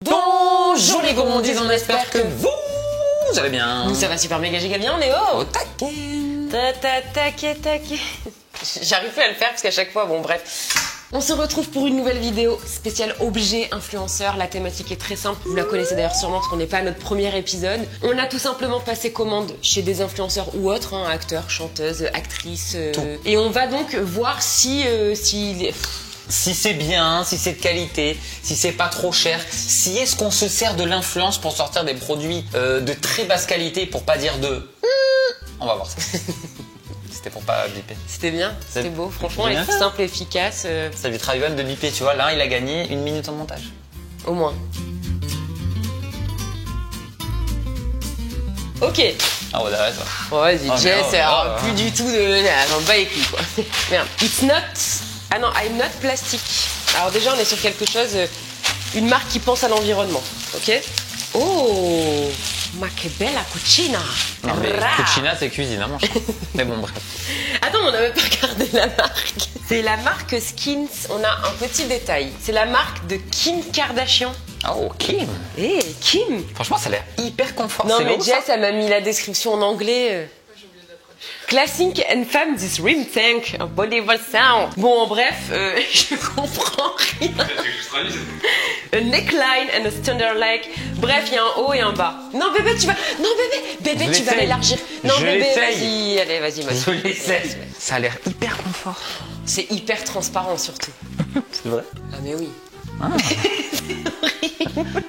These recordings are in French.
Bonjour les gourmandises, on espère que vous allez bien. Nous ça va super méga giga bien, on est Au taquet. Taquet. J'arrive plus à le faire parce qu'à chaque fois, bon bref. On se retrouve pour une nouvelle vidéo spéciale objet influenceur. La thématique est très simple, vous la connaissez d'ailleurs sûrement parce qu'on n'est pas à notre premier épisode. On a tout simplement passé commande chez des influenceurs ou autres, hein, acteurs, chanteuses, actrices. Et on va donc voir si c'est bien, si c'est de qualité, si c'est pas trop cher, si est-ce qu'on se sert de l'influence pour sortir des produits de très basse qualité, pour pas dire de... On va voir ça. C'était pour pas biper. C'était bien, c'était beau, franchement, bien et simple et efficace. Ça lui travaille de biper, tu vois, là il a gagné 1 minute en montage. Au moins. Ok. Ah ouais, ça. Oh, vas-y, Oh, Jess, mais alors, plus du tout de... Non, pas les couilles, quoi. Merde. It's not... Ah non, I'm not plastic. Alors déjà, on est sur quelque chose... une marque qui pense à l'environnement, ok? Oh, ma che bella cucina. Non mais Ra. cucina c'est cuisine, hein, mon chat. Mais bon, bref. Attends, on n'a même pas regardé la marque. C'est la marque Skins. On a un petit détail. C'est la marque de Kim Kardashian. Oh, Kim. Eh, Kim. Franchement, ça a l'air hyper confort. Non C'est mais beau, Jess, ça. elle m'a mis la description en anglais. Classic and femme this rim tank, a body was sound. Bon, en bref, je comprends rien. A neckline and a standard leg. Bref, il y a un haut et un bas. Non bébé, tu vas... Non bébé, tu vas l'élargir. Non Je bébé, l'essaye. vas-y, allez, vas-y. Je l'essaie. Ça a l'air hyper confort. C'est hyper transparent surtout. C'est vrai. Ah mais oui.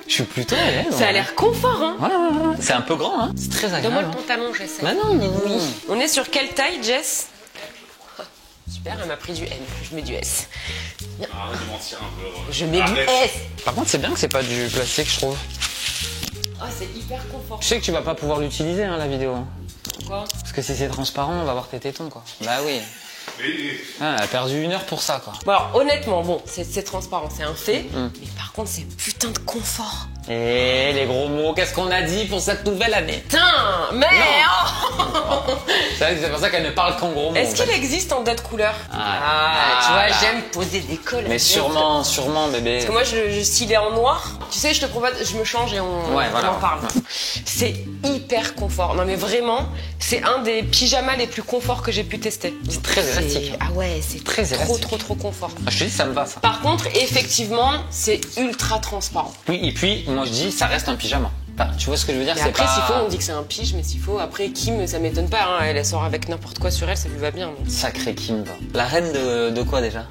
Je suis plutôt à l'aise. Ça a l'air confort, hein. Ouais. C'est un peu grand, hein. C'est très Donne-moi agréable. le pantalon, j'essaie. Bah non, Oui. On est sur quelle taille, Jess? Super, elle m'a pris du M. Je mets du S. Arrête de mentir un peu. Je mets du Arrête. S. Par contre, c'est bien que c'est pas du plastique, je trouve. Oh, c'est hyper confort. Je sais que tu vas pas pouvoir l'utiliser, hein, la vidéo. Quoi? Parce que si c'est transparent, on va voir tes tétons, quoi. Bah oui. Mais Ah, elle a perdu 1 heure pour ça, quoi. Bon alors honnêtement, bon, c'est transparent, c'est un fait. Mais par contre, c'est putain de confort. Et les gros mots, qu'est-ce qu'on a dit pour cette nouvelle année? Putain, mais oh. C'est pour ça qu'elle ne parle qu'en gros mots. Est-ce en qu'il fait. existe en date couleur? Tu Ah, vois, là. j'aime poser des cols. Mais sûrement, bébé. Parce que moi, s'il est en noir, tu sais, je te propose, je me change et on en parle. Ouais. C'est hyper confort. Non mais vraiment, c'est un des pyjamas les plus conforts que j'ai pu tester. C'est très élastique. Ah ouais, c'est Très élastique. trop confort. Ah, je te dis, ça me va, ça. Par contre, effectivement, c'est ultra transparent. Oui, et puis, moi je dis, ça reste un pyjama. Enfin, tu vois ce que je veux dire? Mais C'est après, pas... s'il faut, on dit que c'est un pige, mais s'il faut, après, Kim, ça m'étonne pas, hein, elle sort avec n'importe quoi sur elle, ça lui va bien. Donc. Sacré Kim. La reine de quoi déjà?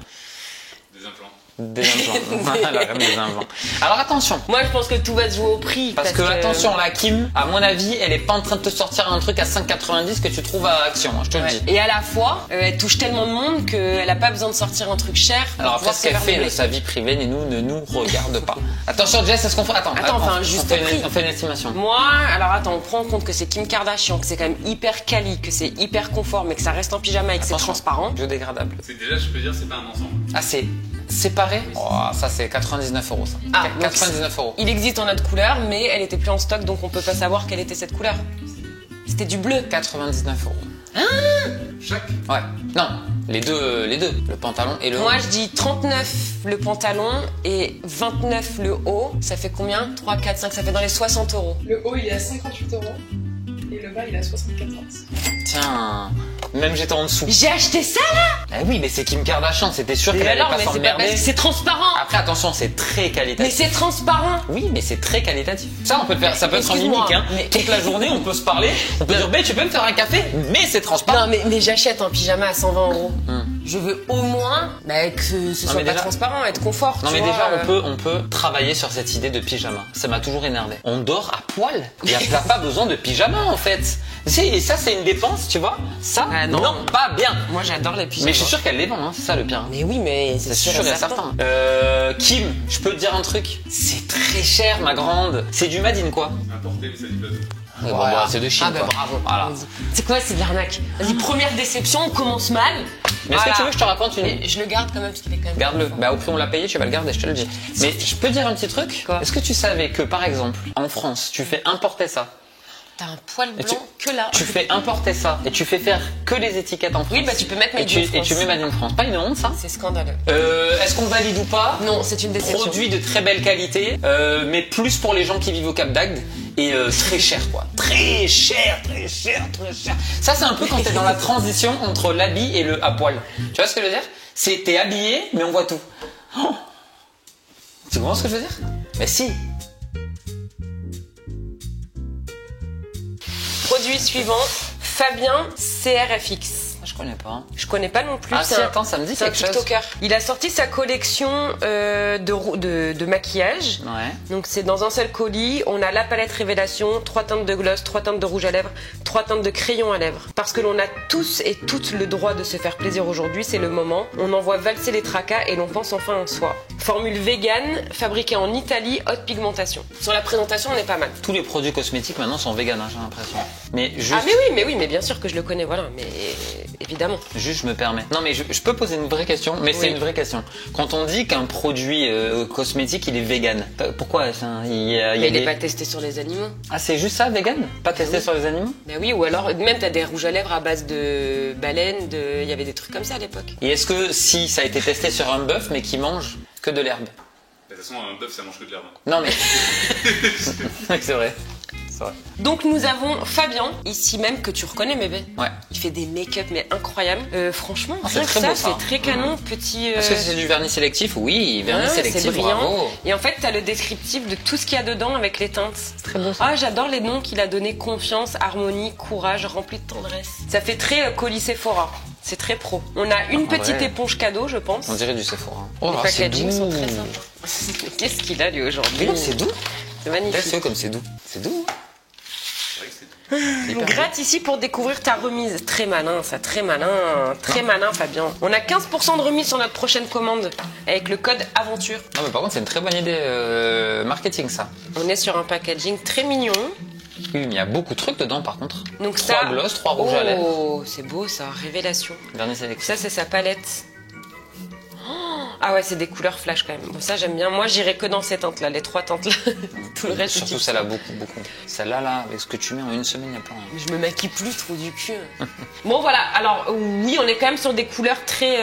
des implants. Des implants. La reine des implants. Alors attention. Moi, je pense que tout va se jouer au prix. Parce que attention, la Kim, à mon avis, elle est pas en train de te sortir un truc à 5,90 que tu trouves à Action, hein, je te le dis. Et à la fois, elle touche tellement de monde qu'elle a pas besoin de sortir un truc cher. pour Alors après, pouvoir ce qu'elle se faire fait de doubler. sa vie privée ne nous regarde pas. Attention, Jess, est-ce qu'on fait... Attends, enfin, juste prix. on fait une estimation. Moi, alors attends, on prend en compte que c'est Kim Kardashian, que c'est quand même hyper quali, que c'est hyper confort, mais que ça reste en pyjama et que c'est Attention. transparent. Biodégradable. C'est déjà, je peux dire, c'est pas un ensemble. Ah, c'est séparé? Oh, ça c'est 99 € ça. Ah, 99 €. Il existe en autre couleur, mais elle était plus en stock, donc on peut pas savoir quelle était cette couleur. C'était du bleu. 99 €. Chaque. Ouais. Non, les deux. Le pantalon et le haut. Moi, je dis 39 le pantalon et 29 le haut. Ça fait combien? 3, 4, 5, ça fait dans les 60 €. Le haut il est à 58 € et le bas il est à 74. Tiens, même j'étais en dessous. J'ai acheté ça là. Ah oui, mais c'est Kim Kardashian, c'était sûr qu'elle allait alors, pas mais c'est pas parce s'emmerder. que c'est transparent. Après, attention, c'est très Mais qualitatif. c'est transparent. Oui, mais c'est très qualitatif. Ça, on peut le faire, ça peut être en Excuse-moi, mimique, hein. mais- Toute la journée, on peut se parler. On peut dire, ben, tu peux me faire un café, mais c'est transparent. Non, mais j'achète un pyjama à 120 €. Je veux au moins que ce soit mais pas déjà- transparent, être confort. Non tu mais vois, déjà on peut travailler sur cette idée de pyjama. Ça m'a toujours énervé. On dort à poil. Il n'y a pas besoin de pyjama en fait. Et ça c'est une dépense, tu vois. Ça Ah, non. pas bien. Moi, j'adore les pyjamas. Mais je suis sûr qu'elle les vend, hein. C'est ça le pire. Mais oui, mais C'est sûr et certain. Kim, je peux te dire un truc. C'est très cher ma grande. C'est du Made in quoi? Importé, mais ça dit pas tout. Ouais, bon, bah, c'est de Chine Ah bah quoi. bravo. Voilà. Vas-y. C'est quoi, c'est de l'arnaque. Vas-y, première déception, on commence mal. Mais est-ce Voilà. que tu veux que je te raconte une... Et je le garde quand même parce qu'il est quand même. Garde-le. Bah au prix où on l'a payé, tu vas le garder, je te le dis. Mais je peux te dire un petit truc? Quoi? Est-ce que tu savais que par exemple, en France, tu fais importer ça T'as un poil Et blanc que là. Tu fais importer ça et tu fais faire que les étiquettes en France. Oui, bah tu peux mettre et Made tu, in et France. tu mets Made in France. Pas une honte ça. C'est scandaleux. Est-ce qu'on valide ou pas? Non, c'est une déception. Produit de très belle qualité, mais plus pour les gens qui vivent au Cap d'Agde et très cher quoi. Très cher, très cher, très cher. Ça c'est un peu quand t'es dans la transition entre l'habit et le à poil. Tu vois ce que je veux dire? C'est t'es habillé mais on voit tout. Oh, tu comprends ce que je veux dire? Mais si. Produit suivant, Fabien CRFX. Je connais pas. Je connais pas non plus. Ah si, attends, ça me dit c'est un quelque chose. TikToker. Il a sorti sa collection de maquillage. Ouais. Donc c'est dans un seul colis. On a la palette révélation, 3 teintes de gloss, 3 teintes de rouge à lèvres, 3 teintes de crayon à lèvres. Parce que l'on a tous et toutes le droit de se faire plaisir aujourd'hui, c'est le moment. On envoie valser les tracas et l'on pense enfin en soi. Formule vegan, fabriquée en Italie, haute pigmentation. Sur la présentation, on est pas mal. Tous les produits cosmétiques maintenant sont véganes, hein, j'ai l'impression. Mais juste, Ah mais oui, mais bien sûr que je le connais, voilà. Mais évidemment. juste je me permets. Non mais je peux poser une vraie question, mais c'est Oui. une vraie question. Quand on dit qu'un produit cosmétique il est vegan, pourquoi ça, il y a Mais il des... n'est pas testé sur les animaux. Ah c'est juste ça vegan? Pas testé Oui. sur les animaux? Mais oui, ou alors même t'as des rouges à lèvres à base de baleine, il y avait des trucs comme ça à l'époque. Et est-ce que si ça a été testé sur un bœuf mais qui mange que de l'herbe? De toute façon, un bœuf, ça mange que de l'herbe. Non mais... Oui, c'est vrai. C'est vrai. Donc nous avons Fabien, ici même que tu reconnais bébé. Ouais. Il fait des make-up mais incroyables. Franchement, Ah, c'est rien que très ça, beau, ça. c'est très canon, petit... Est-ce que c'est du vernis sélectif? Oui, vernis ouais, sélectif, c'est brillant. bravo. Et en fait, t'as le descriptif de tout ce qu'il y a dedans avec les teintes. C'est très beau, ça. Ah, j'adore les noms qu'il a donnés. Confiance, harmonie, courage, rempli de tendresse. Ça fait très colis Sephora. C'est très pro. On a une Ah, petite ouais. éponge cadeau, je pense. On dirait du Sephora. Les Oh, c'est packaging doux. sont très sympas. Qu'est-ce qu'il a lui aujourd'hui? Mais non, c'est doux. C'est magnifique. Laisse-le comme c'est doux. C'est doux. C'est vrai que c'est C'est hyper doux. Gratte ici pour découvrir ta remise. Très malin, ça, très malin. Très malin, Fabien. On a 15% de remise sur notre prochaine commande avec le code aventure. Non mais par contre c'est une très bonne idée marketing ça. On est sur un packaging très mignon. Oui, mais il y a beaucoup de trucs dedans par contre. Donc 3 ça. gloss, 3 rouges à lèvres. Oh, c'est beau ça, révélation. Vernis sélectif. Ça, c'est sa palette. Oh, ah ouais, c'est des couleurs flash quand même. Bon, ça, j'aime bien. Moi, j'irai que dans ces teintes-là, les 3 teintes-là. Tout le reste, Surtout c'est celle-là, beaucoup. Celle-là, là, avec ce que tu mets en une semaine, il y a plein. je me maquille plus trop du cul. Bon, voilà. Alors, oui, on est quand même sur des couleurs très,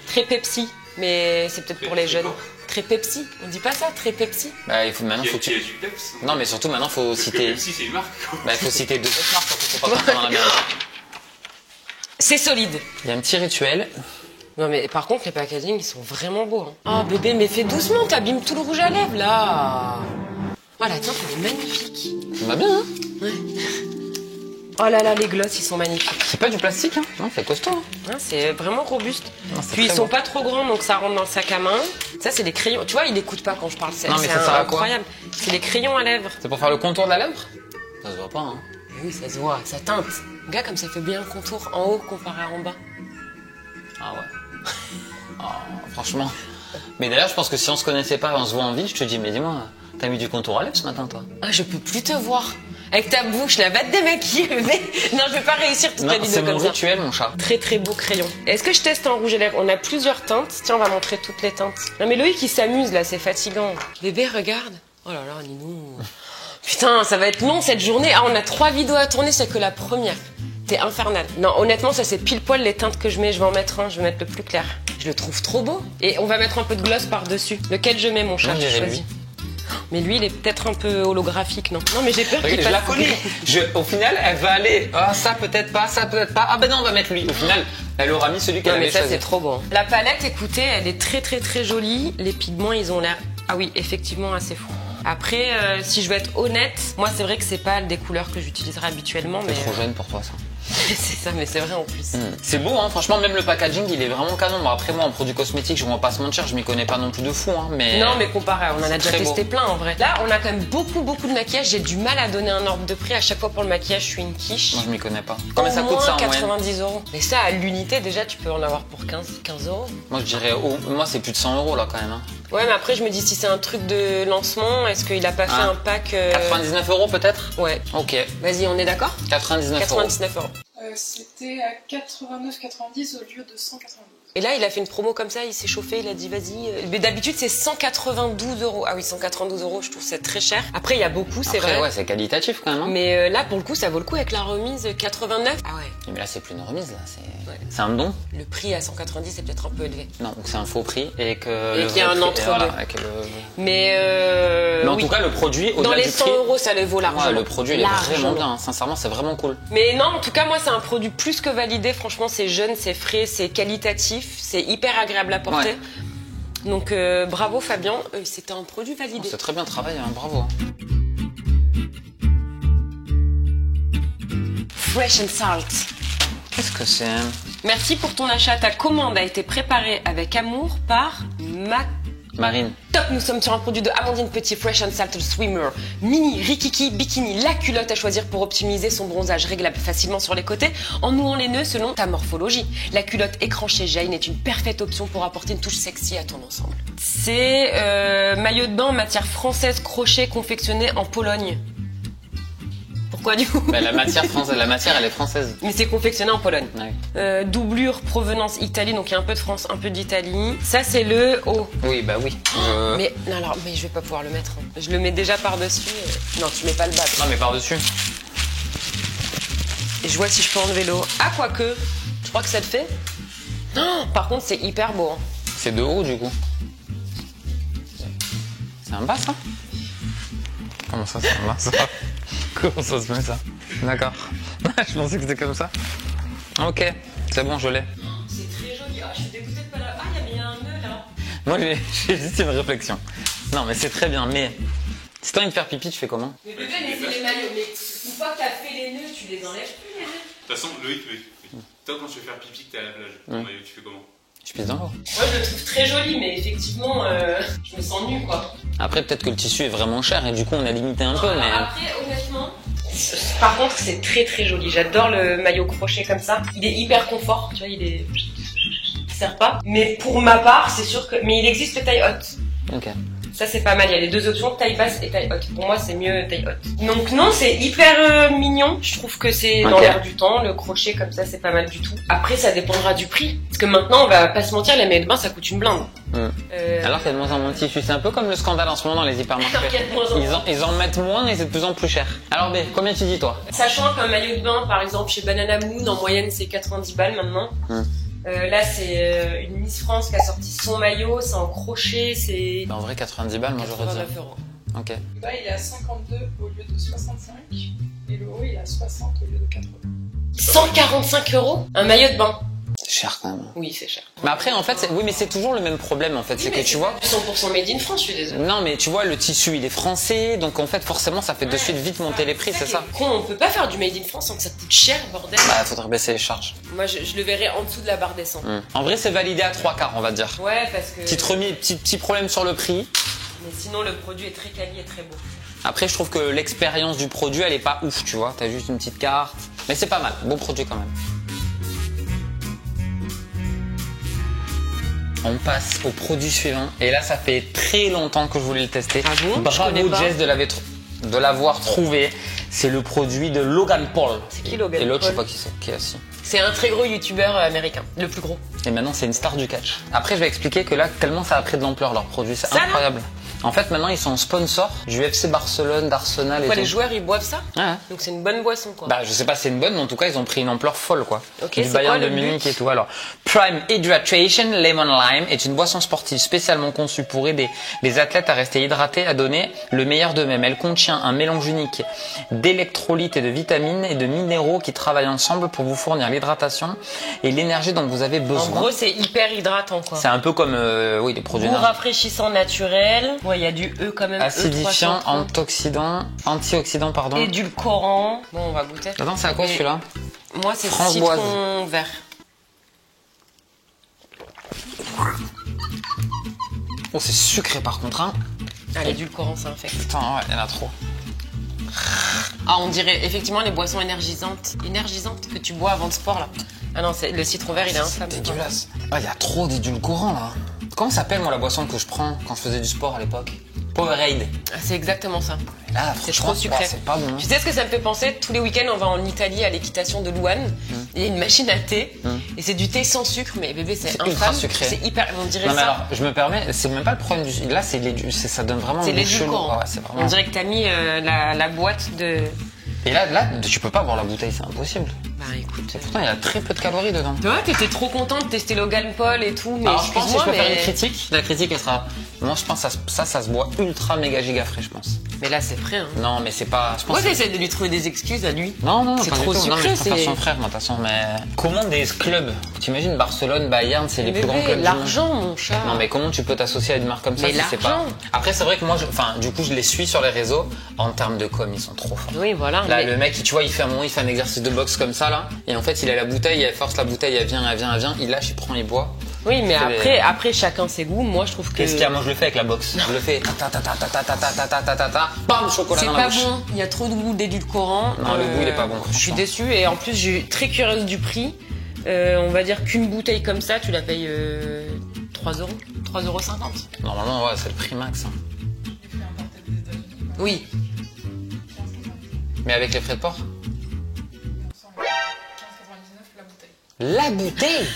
très Pepsi. Mais c'est peut-être pour les jeunes. Très Pepsi. On dit pas ça, très Pepsi? Bah, maintenant, Qui faut a, que qui a tu... du peps. Non, mais surtout, maintenant, faut Parce que citer... Pepsi, c'est une marque. Quoi. Bah, il faut citer 2 autres marques, surtout, faut pas comprendre la merde. C'est solide. Il y a un petit rituel. Non, mais par contre, les packaging, ils sont vraiment beaux. Hein. Oh, bébé, mais fais doucement, t'abîmes tout le rouge à lèvres, là. Oh, la teinte, elle est magnifique. Ça va bien, hein? Oh là là, les gloss, ils sont magnifiques. C'est pas du plastique, hein? Non, c'est costaud. Hein? Hein, c'est vraiment robuste. Non, c'est Puis ils très sont bon. pas trop grands, donc ça rentre dans le sac à main. Ça, c'est des crayons. Tu vois, il écoute pas quand je parle. C'est Non, mais ça sert à quoi? incroyable. C'est des crayons à lèvres. C'est pour faire le contour de la lèvre? Ça se voit pas, hein? Oui, ça se voit, ça teinte. Regarde comme ça fait bien le contour en haut comparé à en bas. Ah ouais. Oh, franchement. Mais d'ailleurs, je pense que si on se connaissait pas, on se voit en vie, je te dis, mais dis-moi, t'as mis du contour à lèvres ce matin, toi? Ah, je peux plus te voir. Avec ta bouche, la va te démaquiller, bébé. Non, je vais pas réussir toute Non, la vidéo c'est mon comme ça. rituel, mon chat. Très très beau crayon. Est-ce que je teste en rouge à lèvres? On a plusieurs teintes. Tiens, on va montrer toutes les teintes. Non mais Loïc il s'amuse là, c'est fatigant. Bébé, regarde. Oh là là, Ninou. Putain, ça va être long cette journée. Ah, on a 3 vidéos à tourner, c'est que la première. T'es infernal. Non, honnêtement, ça c'est pile poil les teintes que je mets. Je vais en mettre un, je vais mettre le plus clair. Je le trouve trop beau. Et on va mettre un peu de gloss par-dessus. Lequel je mets, mon chat? Moi, je tu dirais choisis. lui. Mais lui, il est peut-être un peu holographique, non? Non, mais j'ai peur qu'il Regarde, je la passe. connais. Au final, elle va aller. Ah, ça peut-être pas, ça peut-être pas. Ah ben non, on va mettre lui. Au final, elle aura mis celui qu'elle Non mais avait ça choisi. c'est trop bon. La palette, écoutez, elle est très très très jolie. Les pigments, ils ont l'air, ah oui, effectivement assez fous. Après, si je veux être honnête, moi c'est vrai que c'est pas des couleurs que j'utiliserais habituellement, mais C'est trop jeune pour toi, ça. c'est ça, mais c'est vrai en plus. C'est beau, hein. Franchement, même le packaging, il est vraiment canon. Bon, après, moi, en produits cosmétiques, je vais pas se mentir, je m'y connais pas non plus de fou, hein. Mais... Non mais comparé, on en a c'est déjà très testé beau. plein en vrai. Là, on a quand même beaucoup de maquillage. J'ai du mal à donner un ordre de prix. À chaque fois pour le maquillage, je suis une quiche. Moi, je m'y connais pas. Combien ça Au coûte ça en moins moyenne? 90 €. Mais ça, à l'unité, déjà, tu peux en avoir pour 15 €. Moi, je dirais, moi, c'est plus de 100 € là quand même. Hein. Ouais, mais après, je me dis, si c'est un truc de lancement, est-ce qu'il a pas fait Ah. un pack 99 € peut-être? Ouais. Ok. Vas-y, on est d'accord? 99 €. 99 €. C'était à 89,90 au lieu de 192. Et là, il a fait une promo comme ça, il s'est chauffé, il a dit vas-y. Mais d'habitude, c'est 192 €. Ah oui, 192 €, je trouve c'est très cher. Après, il y a beaucoup, c'est Après, vrai. ouais, c'est qualitatif quand même. Hein. Mais là, pour le coup, ça vaut le coup avec la remise 89. Ah ouais. Mais là, c'est plus une remise, là. Ouais. C'est un don. Le prix à 190, c'est peut-être un peu élevé. Non, donc c'est un faux prix et que. Et qu'il y a un entre-deux. Voilà, Mais en oui. tout cas, le produit, Dans au-delà les du 100 prix. €, ça le vaut largement. Ouais, le produit, il est Largement. vraiment bien. Sincèrement, c'est vraiment cool. Mais non, en tout cas, moi, c'est un produit plus que validé. Franchement, c'est jeune, c'est frais, c'est qualitatif, c'est hyper agréable à porter. Ouais. Donc, bravo Fabien, c'était un produit validé. C'est très bien travaillé, hein, bravo. Fresh and Salt. Qu'est-ce que c'est? Merci pour ton achat. Ta commande a été préparée avec amour par Marine. Top, nous sommes sur un produit de Amandine Petit Fresh and Salt Swimmer. Mini, Rikiki, Bikini, la culotte à choisir pour optimiser son bronzage réglable facilement sur les côtés en nouant les nœuds selon ta morphologie. La culotte écran chez Jane est une parfaite option pour apporter une touche sexy à ton ensemble. C'est maillot de bain en matière française crochet confectionné en Pologne. Pourquoi du coup? Bah, la matière elle est française. Mais c'est confectionné en Pologne. Ouais. Doublure provenance Italie, donc il y a un peu de France, un peu d'Italie. Ça c'est le haut. Oui, bah oui. Mais non, alors, mais je vais pas pouvoir le mettre. Je le mets déjà par-dessus. Non, tu mets pas le bas. Non, mais par-dessus. Et je vois si je peux enlever le haut. Ah, quoique. Je crois que ça le fait. Oh, par contre, c'est hyper beau. Hein. C'est de haut du coup. C'est un bas ça? Comment ça, c'est un bas ça? Comment ça se met ça? D'accord. Je pensais que c'était comme ça. Ok, c'est bon, je l'ai. C'est très joli. Ah, je suis dégoûtée de pas la. Ah, il y a un nœud là. Moi, j'ai juste une réflexion. Non, mais c'est très bien, mais si t'as envie de faire pipi, tu fais comment? Mais bébé, mais c'est les maillots. Mais une fois que t'as fait les nœuds, tu les enlèves plus, les nœuds. De toute façon, Loïc. Toi, quand tu veux faire pipi, que t'es à la plage, ton maillot, tu fais comment? Je pisse dans l'eau. Moi, je le trouve très joli, mais effectivement, je me sens nue, quoi. Après, peut-être que le tissu est vraiment cher et du coup, on a limité un peu, mais. Après, honnêtement. Par contre, c'est très très joli. J'adore le maillot crochet comme ça. Il est hyper confort, tu vois, il sert pas. Mais pour ma part, c'est sûr que. Mais il existe le taille haute. Ok. Ça, c'est pas mal. Il y a les deux options, taille basse et taille haute. Pour moi, c'est mieux taille haute. Donc non, c'est hyper mignon. Je trouve que c'est dans l'air du temps. Le crochet comme ça, c'est pas mal du tout. Après, ça dépendra du prix. Parce que maintenant, on va pas se mentir, les maillots de bain, ça coûte une blinde. Alors qu'il y a de moins en moins de tissu. C'est un peu comme le scandale en ce moment dans les hypermarchés. Alors qu'il y a de moins en moins. Ils en mettent moins et c'est de plus en plus cher. Alors B, combien tu dis toi? Sachant qu'un maillot de bain, par exemple, chez Banana Moon, en moyenne, c'est 90 balles maintenant. Là, c'est une Miss France qui a sorti son maillot, c'est en crochet, c'est Bah, en vrai, 90 balles, moi j'aurais dit. 89 €. Ok. Le bas, il est à 52 au lieu de 65. Et le haut, il est à 60 au lieu de 80. 145 € un maillot de bain. C'est cher quand même. Oui, c'est cher. Mais après, en fait, oui, mais c'est toujours le même problème en fait. C'est que tu vois. 100% made in France, je suis désolée. Non, mais tu vois, le tissu il est français, donc en fait, forcément, ça fait de suite vite monter les prix, c'est ça? Con, on peut pas faire du made in France sans que ça coûte cher, bordel. Bah, faudrait baisser les charges. Moi, je le verrais en dessous de la barre des 100. En vrai, c'est validé à 3/4, on va dire. Ouais, parce que. Petite remise, petit problème sur le prix. Mais sinon, le produit est très quali et très beau. Après, je trouve que l'expérience du produit, elle est pas ouf, tu vois. T'as juste une petite carte. Mais c'est pas mal. Bon produit quand même. On passe au produit suivant. Et là, ça fait très longtemps que je voulais le tester. Ah bon? Je connais Bravo pas. Jess de l'avoir trouvé. C'est le produit de Logan Paul. C'est qui Logan Et l'autre, je sais Paul pas qui est assis. C'est un très gros youtubeur américain, le plus gros. Et maintenant, c'est une star du catch. Après, je vais expliquer que là, tellement ça a pris de l'ampleur, leurs produits. C'est Ça, incroyable. En fait, maintenant, ils sont sponsors du FC Barcelone, d'Arsenal et Quoi, tout. les joueurs, ils boivent ça? Ouais. Donc c'est une bonne boisson, quoi. Bah, je sais pas si c'est une bonne, mais en tout cas, ils ont pris une ampleur folle, quoi. Ok, du c'est Bayern quoi de le Munich but et tout. Alors, Prime Hydration Lemon Lime est une boisson sportive spécialement conçue pour aider les athlètes à rester hydratés, à donner le meilleur d'eux-mêmes. Elle contient un mélange unique d'électrolytes et de vitamines et de minéraux qui travaillent ensemble pour vous fournir l'hydratation et l'énergie dont vous avez besoin. En gros, c'est hyper hydratant, quoi. C'est un peu comme, oui, des produits Goût rafraîchissant naturel. Ouais, il y a du E quand même. acidifiant, E330. antioxydant, pardon. Édulcorant. Bon, on va goûter. Attends, c'est à quoi Et celui-là? Moi, c'est Framboise. citron vert. Oh, c'est sucré par contre, hein. Ah, l'édulcorant, ça infecte. Putain, ouais, il y en a trop. Ah, on dirait effectivement les boissons énergisantes que tu bois avant le sport, là. Ah non, le citron vert, il est infâme. C'est dégueulasse. Ah, il y a trop d'édulcorants là. Comment s'appelle moi la boisson que je prends quand je faisais du sport à l'époque? Powerade. Ah, c'est exactement ça. Là, C'est franchement, trop sucré. c'est pas bon. Tu sais ce que ça me fait penser? Tous les week-ends, on va en Italie à l'équitation de Louane. Il y a une machine à thé et c'est du thé sans sucre, mais bébé, c'est ultra infâme. sucré. C'est hyper. On dirait Non, mais ça. alors, je me permets, c'est même pas le problème du. Là, ça donne vraiment C'est un goût chelou. l'édulcorant. Ouais, c'est vraiment. On dirait que t'as mis la boîte de. Et là, tu peux pas boire la bouteille, c'est impossible. Bah écoute. Et pourtant, il y a très peu de calories dedans. Tu vois, t'étais trop contente de tester Logan Paul et tout, mais Alors, je pense que je excuse-moi, peux faire mais... une critique. La critique, elle sera. Moi, je pense que ça se boit ultra méga giga frais, je pense. Mais là, c'est frais, hein. Non, mais c'est pas. Je pense Moi, que- j'essaie de lui trouver des excuses à lui. Non, C'est pas trop du tout. Non, mais sucré, je préfère c'est- son frère, moi, de toute façon. Mais comment des clubs? T'imagines Barcelone, Bayern, c'est les plus Bébé, grands clubs du monde. l'argent, mon chat. Non, mais comment tu peux t'associer à une marque comme ça Mais si c'est pas. l'argent. Après, c'est vrai que moi, du coup, je les suis sur les réseaux. En termes de com, ils sont trop forts. Oui, voilà. Là, mais- le mec, tu vois, il fait un moment, il fait un exercice de boxe comme ça, là. Et en fait, il a la bouteille, il force la bouteille, elle vient, il lâche, il prend, il boit. Oui, mais C'est après, chacun ses goûts. Moi, je trouve que. Qu'est-ce qu'il y a? Moi, je le fais avec la boxe. Je le fais. Ta ta ta ta ta ta ta ta ta ta ta ta. Bam, chocolat C'est dans la pas bouche. bon, il y a trop de goût d'édulcorant. Non, le goût, il est pas bon, Je suis franchement. déçue et en plus, je suis très curieuse du prix. On va dire qu'une bouteille comme ça, tu la payes 3 euros, 3,50 €. Normalement, ouais, c'est le prix max. Hein. Les prix importés des États-Unis, quoi. Oui. 15,99 Mais avec les frais de port? 15,99 la bouteille. La bouteille.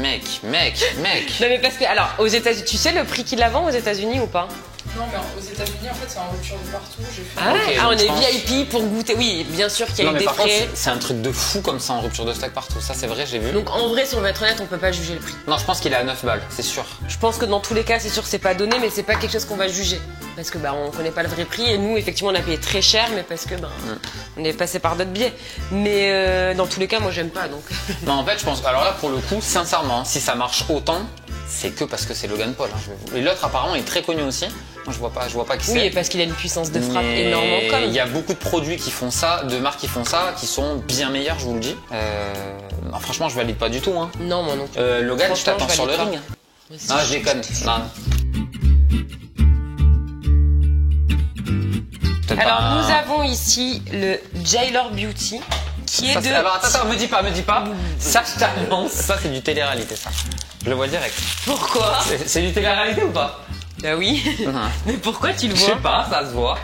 Mec. Non, mais parce que, alors, aux États-Unis, tu sais le prix qu'il la vend aux États-Unis ou pas? Non, mais aux États-Unis, en fait, c'est en rupture de partout. J'ai fait. Ah, Ok, ah, on donc je est pense- VIP pour goûter. Oui, bien sûr qu'il y a Non, eu mais des par contre, frais. c'est un truc de fou comme ça en rupture de stock partout. Ça, c'est vrai, j'ai vu. Donc, en vrai, si on va être honnête, on peut pas juger le prix. Non, je pense qu'il est à 9 balles, c'est sûr. Je pense que dans tous les cas, c'est sûr que c'est pas donné, mais c'est pas quelque chose qu'on va juger. Parce que, bah, on connaît pas le vrai prix et nous, effectivement, on a payé très cher, mais parce que, ben, on est passé par d'autres biais. Mais dans tous les cas, moi, j'aime pas, donc. Non, en fait, je pense. Alors là, pour le coup, sincèrement, si ça marche autant, c'est que parce que c'est Logan Paul. Hein. Et l'autre, apparemment, est très connu aussi. Moi, je vois pas qui Oui, et c'est. parce qu'il a une puissance de frappe Mais énorme comme. il y a beaucoup de produits qui font ça, de marques qui font ça, qui sont bien meilleurs, je vous le dis. Non, franchement, je valide pas du tout. Hein. Non, moi non plus. Logan, je Franchement, t'attends je sur le valide ring. Mais si, Non, je déconne. Non. Peut-être Alors, pas- nous avons ici le Jailor Beauty, qui est Ça, de. Alors attends, me dis pas. Ça, je t'annonce. Ça, c'est du télé-réalité, ça. Je le vois direct. Pourquoi? C'est du télé-réalité ou pas? Bah oui. Mais pourquoi tu le Je vois? sais pas, ça se voit.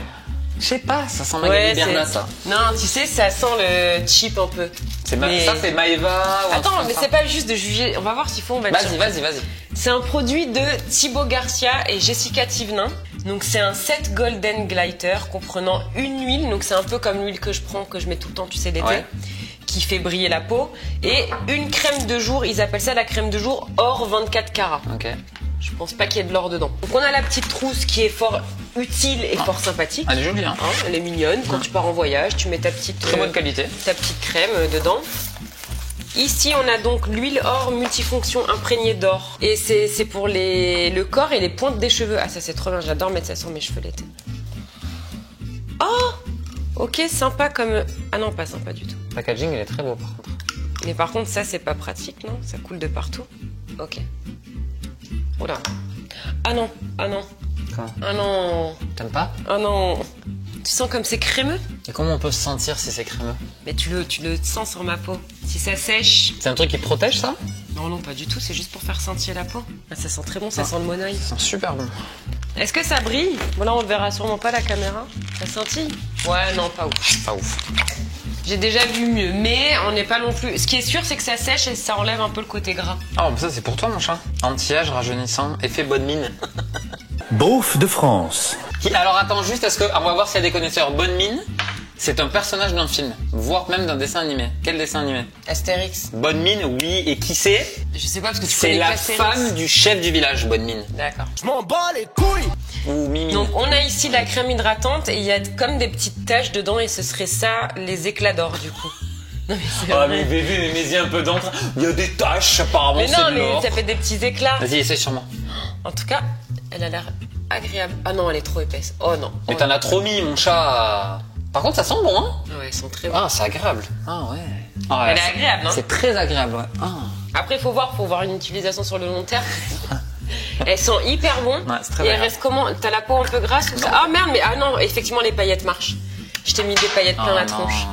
Je sais pas, ça sent Ouais, Magali Berna, c'est- ça. Non, tu sais, ça sent le cheap un peu. Mais- Ça, c'est Maeva ou un Attends, truc comme mais ça. c'est pas juste de juger. On va voir s'il faut, on va être sûr. Vas-y. C'est un produit de Thibaut Garcia et Jessica Thivenin. Donc c'est un set Golden Glitter comprenant une huile, donc c'est un peu comme l'huile que je prends, que je mets tout le temps, tu sais, l'été, Ouais. qui fait briller la peau, et une crème de jour, ils appellent ça la crème de jour or 24 carats. Ok. Je pense pas qu'il y ait de l'or dedans. Donc on a la petite trousse qui est fort utile et fort sympathique. Elle est jolie, hein. Hein, elle est mignonne. Quand tu pars en voyage, tu mets ta petite, Très bonne qualité. ta petite crème dedans. Ici, on a donc l'huile or multifonction imprégnée d'or. Et c'est pour le corps et les pointes des cheveux. Ah, ça c'est trop bien, j'adore mettre ça sur mes cheveux l'été. Oh, ok, sympa comme... Ah non, pas sympa du tout. Le packaging, il est très beau, par contre. Mais par contre, ça c'est pas pratique, non? Ça coule de partout. Ok. Oula. Ah non, ah non, Comment? ah non, T'aimes pas? ah non. Tu sens comme c'est crémeux? Et comment on peut se sentir si c'est crémeux? Mais tu le sens sur ma peau. Si ça sèche... C'est un truc qui protège, ça? Non, pas du tout, c'est juste pour faire sentir la peau. Ah, ça sent très bon, ça sent le monoeil. Ça sent super bon. Est-ce que ça brille? Voilà, on le verra sûrement pas la caméra. Ça scintille? Ouais, non, pas ouf. Pas ouf. J'ai déjà vu mieux, mais on n'est pas non plus... Ce qui est sûr, c'est que ça sèche et ça enlève un peu le côté gras. Ah, mais ça, c'est pour toi, mon chat. Anti-âge, rajeunissant, effet bonne mine. Beauf de France. Alors, attends, juste, on va voir s'il y a des connaisseurs. Bonne mine, c'est un personnage d'un film, voire même d'un dessin animé. Quel dessin animé? Astérix. Bonne mine, oui. Et qui c'est? Je sais pas parce que tu C'est connais la qu'Astérix. femme du chef du village, Bonne mine. D'accord. Je m'en bats les couilles. Ou Mimi. Donc on a ici la crème hydratante et il y a comme des petites taches dedans et ce serait ça les éclats d'or du coup. Non mais c'est Ah, vrai. mais bébé, mais un peu d'encre. Il y a des taches, apparemment, Mais c'est non de mais l'or. ça fait des petits éclats. Vas-y, essaye sur moi. En tout cas, elle a l'air agréable. Ah non, elle est trop épaisse. Oh non. Mais Oh t'en as trop mis, mon chat. Par contre, ça sent bon, hein? non. Ouais, elles sont très bonnes. Ah, c'est agréable. Ah, ouais. Ah, Elle est c'est- agréable, hein. C'est très agréable, ouais. Ah. Après, faut voir une utilisation sur le long terme. Elles sont hyper bon. Ouais, c'est très et elles agréable. restent comment? T'as la peau un peu grasse ou ça? Ah merde, mais ah non, effectivement les paillettes marchent. Je t'ai mis des paillettes plein la Ah, non. tronche.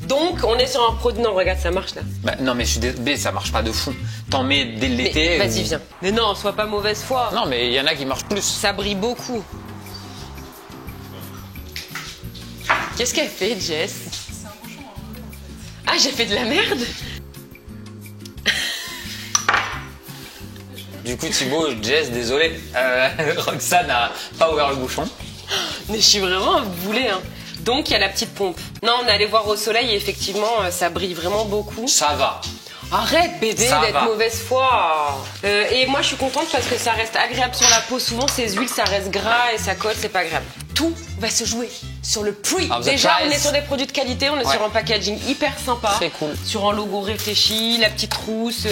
Donc, on est sur un produit... Non, regarde, ça marche là. Bah, non, mais je suis désolé, ça marche pas de fou. T'en mets dès l'été. Vas-y, viens. Mais non, sois pas mauvaise foi. Non, mais il y en a qui marchent plus. Ça brille beaucoup. Qu'est-ce qu'elle fait, Jess? C'est un bouchon en fait. Ah, j'ai fait de la merde. Du coup, Thibaut, Jess, désolé. Roxane a pas ouvert le bouchon. Mais je suis vraiment un boulet, hein. Donc, il y a la petite pompe. Non, on est allé voir au soleil et effectivement, ça brille vraiment beaucoup. Ça va. Arrête, bébé, Ça d'être va. mauvaise foi. Et moi, je suis contente parce que ça reste agréable sur la peau. Souvent, ces huiles, ça reste gras et ça colle, c'est pas agréable. Tout va se jouer sur le prix. Ah, the Déjà, price. on est sur des produits de qualité, on est Ouais. sur un packaging hyper sympa. Très cool. Sur un logo réfléchi, la petite trousse.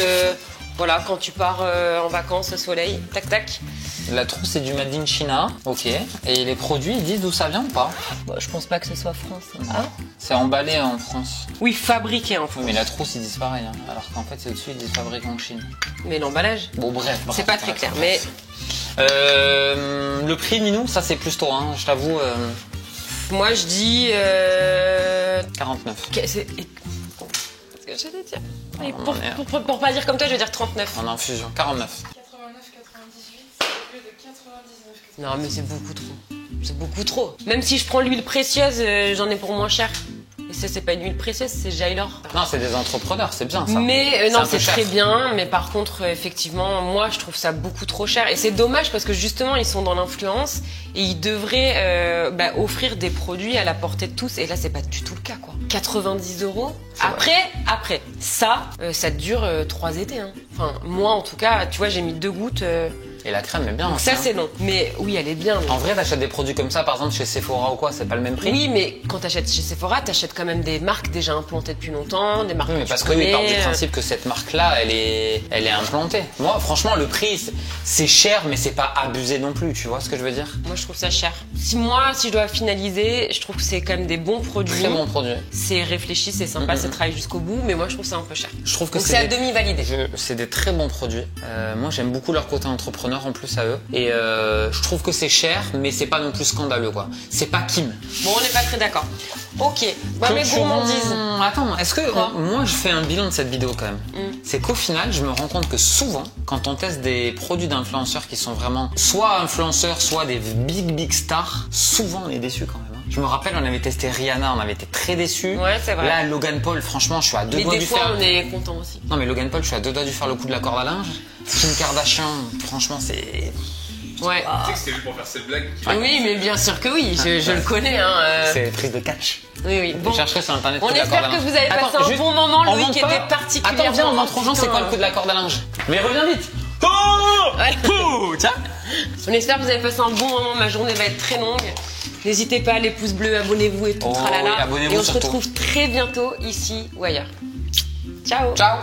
Voilà, quand tu pars en vacances au soleil, tac tac. La trousse, c'est du Made in China. Ok. Et les produits, ils disent d'où ça vient ou pas? Bah, je pense pas que ce soit France. C'est emballé en France. Oui, fabriqué en Oui, France. mais la trousse, ils disent pareil. Hein. Alors qu'en fait, c'est au-dessus, ils disent fabriqué en Chine. Mais l'emballage, Bon, bref. c'est pas très clair. Mais Le prix, Ninou, ça, c'est plus tôt. Hein. Je t'avoue, moi, je dis. 49. C'est ce que j'allais dire. Et On en est- pour pas dire comme toi, je vais dire 39. En infusion. 49. 89,98 au lieu de 99,99. Non, mais c'est beaucoup trop. C'est beaucoup trop. Même si je prends l'huile précieuse, j'en ai pour moins cher. Et ça, c'est pas une huile précieuse, c'est Jailor. Non, c'est des entrepreneurs, c'est bien ça. Mais C'est non, un peu c'est cher. très bien. Mais par contre, effectivement, moi, je trouve ça beaucoup trop cher. Et c'est dommage parce que justement, ils sont dans l'influence et ils devraient offrir des produits à la portée de tous. Et là, c'est pas du tout le cas, quoi. 90 €. Après, ça dure 3 étés. Hein. Enfin, moi, en tout cas, tu vois, j'ai mis 2 gouttes. Et la crème est bien. Donc aussi, ça, hein. c'est non. Mais oui, elle est bien. mais- En vrai, t'achètes des produits comme ça, par exemple, chez Sephora ou quoi, c'est pas le même prix? Oui, mais quand t'achètes chez Sephora, t'achètes quand même des marques déjà implantées depuis longtemps, des marques Oui, mais que parce tu que lui, il part connais. du principe que cette marque-là, elle est implantée. Moi, franchement, le prix, c'est cher, mais c'est pas abusé non plus, tu vois ce que je veux dire? Moi, je trouve ça cher. Si je dois finaliser, je trouve que c'est quand même des bons produits. Très bon produit. C'est réfléchi, c'est sympa, c'est travaillé jusqu'au bout, mais moi, je trouve ça un peu cher. Je trouve que Donc c'est à des- demi validé. C'est des très bons produits. Moi, j'aime beaucoup leur côté entrepreneur en plus à eux. Et je trouve que c'est cher, mais c'est pas non plus scandaleux, quoi. C'est pas Kim. Bon, on n'est pas très d'accord. Ok. Bah, mes Concurrent- gourmandises. Attends, est-ce que Quoi moi je fais un bilan de cette vidéo quand même? C'est qu'au final, je me rends compte que souvent, quand on teste des produits d'influenceurs qui sont vraiment soit influenceurs, soit des big stars, souvent on est déçus quand même. Hein. Je me rappelle, on avait testé Rihanna, on avait été très déçus. Ouais, c'est vrai. Là, Logan Paul, franchement, je suis à deux Mais doigts des du fois, faire. on est content aussi. Non, mais Logan Paul, je suis à deux doigts du faire le coup de la corde à linge. Kim Kardashian, franchement, c'est. Ouais. Tu sais que c'était juste pour faire cette blague qui Oui, mais bien sûr que oui, je le connais. Hein. C'est prise de catch. Oui, oui. Bon. Je chercherai sur internet. On coup de la espère corde à que linge. vous avez passé un juste, bon moment. on Loïc montre était pas. particulièrement... Attends, viens, on montre aux gens c'est quoi le coup de la corde à linge. Mais reviens vite. Oh, tiens. On espère que vous avez passé un bon moment. Ma journée va être très longue. N'hésitez pas, les pouces bleus, abonnez-vous et tout. Oh, tralala. oui, abonnez-vous et on se surtout. retrouve très bientôt ici ou ailleurs. Ciao. Ciao.